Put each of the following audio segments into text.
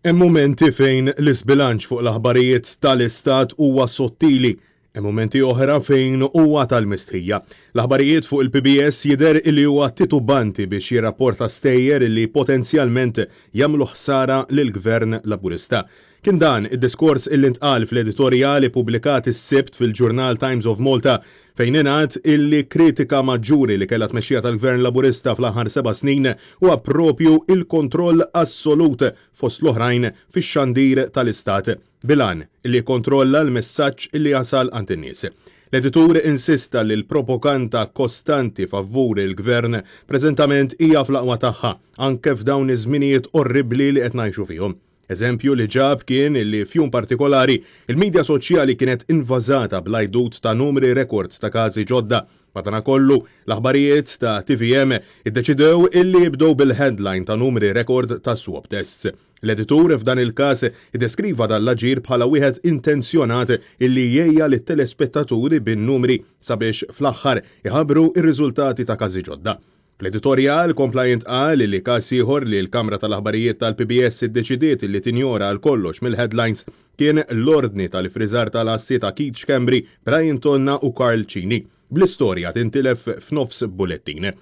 Hemm mumenti fejn l-isbilanċ fuq l-aħbarijiet tal-istat huwa sottili, hemm mumenti oħra fejn huwa tal-mistħija. L-aħbarijiet fuq il-PBS jidher li huwa titubanti biex jirrapporta stejjer li potenzjalment jagħmlu ħsara lill-Gvern Laburista. Kien dan id-diskors illi ntqal fl-editorjali pubblikat is-Sibt fil-ġurnal Times of Malta fejn ingħad illi kritika maġġuri li kellha tmexxija tal-Gvern Laburista fl-aħħar 7 snin huwa proprju il-kontroll assolut fost l-oħrajn fix-xandir tal-Istat bilan illi kontrolla l-messaġġ illi jasal għand in-nies. L-editur insista li l-propaganda kostanti favur il-Gvern preżentament hija fl-aqwa tagħha anke f'dawn iż-żminijiet orribbli li qed ngħixu fihom. Eżempju li ġab kien illi fjum partikolari il-medja soċjali kienet invażata bl-għajdut ta' numri rekord ta' każi ġodda. Madankollu l-aħbarijiet ta' TVM iddeċidew illi jibdew bil-headline ta' numri rekord ta' swab tests. L-editur f'dan il-każ iddeskriva dal-aġir bħala wieħed intenzjonat illi jgħejja lit-telespettaturi bin-numri sabiex fl-aħħar iħabbru ir-riżultati ta' każi ġodda. L-editorjal kompla jintqal li każ ieħor li l-Kamra tal-Aħbarijiet tal-PBS iddeċidiet li tinjora għal kollox mill-headlines kien l-ordni tal-ifriżar tal-assi ta' Keith Schembri, Brian Tonna u Carl Cini, bl-istorja tintilef f'nofs bullettin.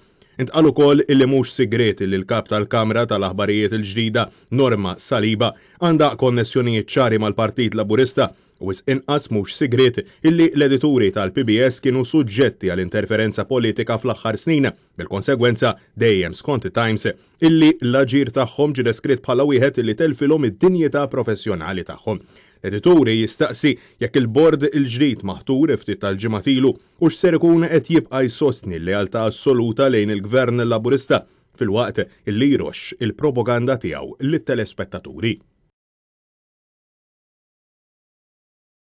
Intqal ukoll illi mhux sigret li l-kap tal-Kamra tal-Aħbarijiet il-ġdida Norma Saliba għandha konnessjonijiet ċari mal-Partit Laburista u inqas mhux sigret illi l-edituri tal-PBS kienu suġġetti għall-interferenza politika fl-aħħar snin, bil-konsegwenza dejjem skont it-Times illi l-aġir tagħhom ġie deskritt bħala wieħed illi telfilhom id-dinjità professjonali tagħhom. L-edituri jistaqsi jekk il-bord il-ġdid maħtur ftit tal-ġimgħa ilu u x'ser ikun qed jibqa' jsostni l-lealtà assoluta lejn il-Gvern Laburista fil-waqt illi jroxx il-propaganda tiegħu lit-telespettaturi.